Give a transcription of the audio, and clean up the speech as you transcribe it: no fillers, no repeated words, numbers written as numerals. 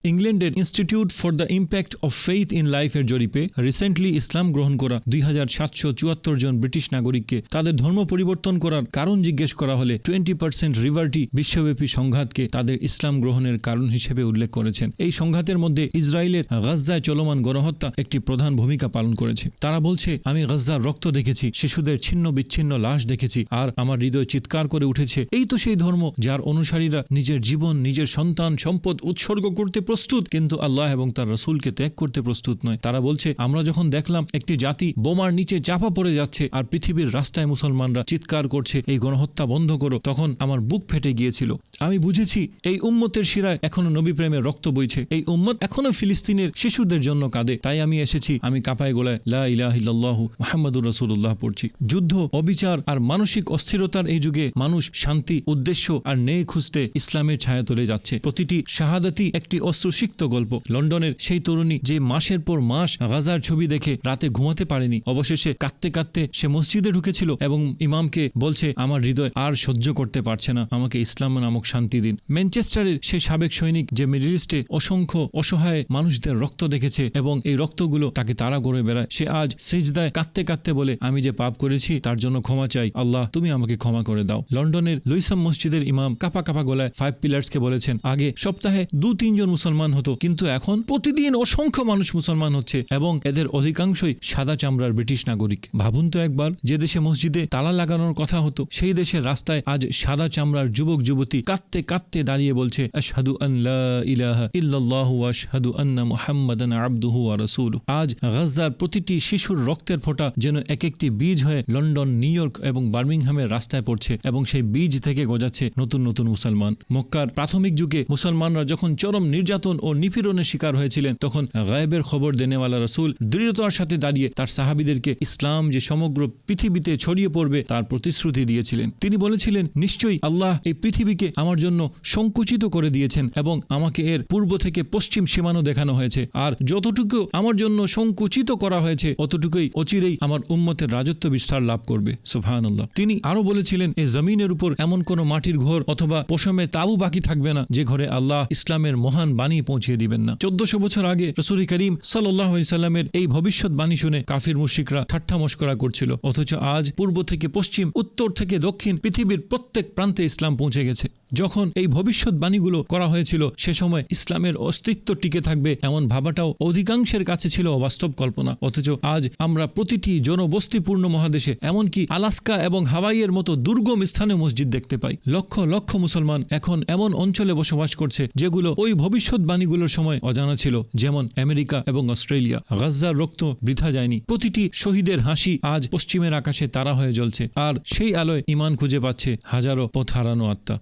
ইংল্যান্ডের institute for the impact of faith in লাইফের জরিপে রিসেন্টলি ইসলাম গ্রহণ করা 2774 জন ব্রিটিশ নাগরিককে তাদের ধর্ম পরিবর্তন করার কারণ জিজ্ঞেস করা হলে 20% রিভার্টি বিশ্বব্যাপী সংঘাতকে তাদের ইসলাম গ্রহণের কারণ হিসেবে উল্লেখ করেছেন। এই সংঘাতের মধ্যে ইসরায়েলের গাজ্জায় চলমান গণহত্যা একটি প্রধান ভূমিকা পালন করেছে। তারা বলছে, আমি গাজ্জার রক্ত দেখেছি, শিশুদের ছিন্ন বিচ্ছিন্ন লাশ দেখেছি, আর আমার হৃদয় চিৎকার করে উঠেছে, এই তো সেই ধর্ম যার অনুসারীরা নিজের জীবন, নিজের সন্তান, সম্পদ উৎসর্গ করতে প্রস্তুত, কিন্তু আল্লাহ এবং তার রাসূলকে ত্যাগ করতে প্রস্তুত নয়। তারা বলছে, আমরা যখন দেখলাম একটি জাতি বোমার নিচে চাপা পড়ে যাচ্ছে আর পৃথিবীর রাস্তায় মুসলমানরা চিৎকার করছে, এই গণহত্যা বন্ধ করো, তখন আমার বুক ফেটে গিয়েছিল। আমি বুঝেছি এই উম্মতের শিরায় এখনো নবী প্রেমের রক্ত বইছে, এই উম্মত এখনো ফিলিস্তিনের শিশুদের জন্য কাঁদে। তাই আমি এসেছি, আমি কাঁপায় গলায় লা ইলাহা ইল্লাল্লাহু মুহাম্মাদুর রাসূলুল্লাহ পড়ছি। যুদ্ধ, অবিচার আর মানসিক অস্থিরতার এই যুগে মানুষ শান্তি, উদ্দেশ্য আর ন্যায় খুঁজতে ইসলামের ছায়াতলে যাচ্ছে। প্রতিটি শাহাদাতই একটি অশ্রুসিক্ত গল্প। লন্ডনের সেই তরুণী যে মাসের পর মাস গাজার ছবি দেখে রাতে ঘুমাতে পারেনি, অবশেষে কাঁদতে কাঁদতে সে মসজিদে ঢুকেছিল এবং ইমামকে বলছে, আমার হৃদয় আর সহ্য করতে পারছে না, আমাকে ইসলাম নামক শান্তি দিন। ম্যানচেস্টারের সেই সাবেক সৈনিক যে মিডল ইস্টে অসংখ্য অসহায় মানুষদের রক্ত দেখেছে এবং এই রক্তগুলো তাকে তাড়া করে বেড়ায়, সে আজ সিজদায় কাঁদতে কাঁদতে বলে, আমি যে পাপ করেছি তার জন্য ক্ষমা চাই, আল্লাহ তুমি আমাকে ক্ষমা করে দাও। লন্ডনের লুইসাম মসজিদের ইমাম কাপা কাপা গলায় 5 পিলার্সকে বলেছেন, আগে সপ্তাহে 2-3 জন মুসলমান হতো, কিন্তু এখন প্রতিদিন অসংখ্য মানুষ মুসলমান হচ্ছে এবং এদের অধিকাংশই সাদা চামড়ার ব্রিটিশ নাগরিক। ভাবুন তো একবার, যে দেশে মসজিদে তালা লাগানোর কথা হতো, সেই দেশের রাস্তায় আজ সাদা চামড়ার যুবক যুবতী কাঁদতে কাঁদতে দাঁড়িয়ে বলছে, আশহাদু আন লা ইলাহা ইল্লাল্লাহু ওয়া আশহাদু আন্না মুহাম্মাদান আবদুহু ওয়া রাসূলুহু। আজ গাজার প্রতিটি শিশুর রক্তের ফোঁটা যেন এক একটি বীজ হয়ে লন্ডন, নিউ ইয়র্ক এবং বার্মিংহামের রাস্তায় পড়ছে এবং সেই বীজ থেকে গজাচ্ছে নতুন নতুন মুসলমান। মক্কার প্রাথমিক যুগে মুসলমানরা যখন চরম নির্যাতন ও নিপীড়নের শিকার হয়েছিলেন, তখন গায়েবের খবর দেনেওয়ালা রাসূল দৃঢ়তার সাথে দাঁড়িয়ে তার সাহাবীদেরকে ইসলাম যে সমগ্র পৃথিবীতে ছড়িয়ে পড়বে তার প্রতিশ্রুতি দিয়েছিলেন। তিনি বলেছিলেন, নিশ্চয়ই আল্লাহ এই পৃথিবীকে আমার জন্য সংকুচিত করে দিয়েছেন এবং আমাকে এর পূর্ব থেকে পশ্চিম সীমানো দেখানো হয়েছে, আর যতটুকু আমার জন্য সংকুচিত করা হয়েছে অতটুকুই অচিরেই আমার উম্মতের রাজত্ব বিস্তার লাভ করবে। সুবহানাল্লাহ। তিনি আরো বলেছিলেন, এই জমিনের উপর এমন কোন মাটির ঘর অথবা পশমের তাঁবু বাকি থাকবে না যে ঘরে আল্লাহ ইসলামের মহান বাণী পৌঁছে দিবেন না। 1400 বছর আগে রাসূল করিম সাল্লাল্লাহু আলাইহি সাল্লামের এই ভবিষ্যৎবাণী শুনে কাফির মুশরিকরা ঠাট্টা মশকরা করছিল, অথচ আজ পূর্ব থেকে পশ্চিম, উত্তর থেকে দক্ষিণ পৃথিবীর প্রত্যেক প্রান্তে ইসলাম পৌঁছে গেছে। যখন এই ভবিষ্যৎবাণীগুলো করা হয়েছিল, সে সময় ইসলামের অস্তিত্ব টিকে থাকবে এমন ভাবাটাও অধিকাংশের কাছে ছিল অবাস্তব কল্পনা। অথচ আজ আমরা প্রতিটি জনবস্তিপূর্ণ মহাদেশে, এমনকি আলাস্কা এবং হাওয়াইয়ের মতো দুর্গম স্থানে মসজিদ দেখতে পাই। লক্ষ লক্ষ মুসলমান এখন এমন অঞ্চলে বসবাস করছে যেগুলো ওই ভবিষ্যৎবাণীগুলোর সময় অজানা ছিল, যেমন আমেরিকা এবং অস্ট্রেলিয়া। গাজ্জার রক্ত বৃথা যায়নি, প্রতিটি শহীদের হাসি আজ পশ্চিমের আকাশে তারা হয়ে জ্বলছে, আর সেই আলোয় ঈমান খুঁজে পাচ্ছে হাজারো পথ হারানো আত্মা।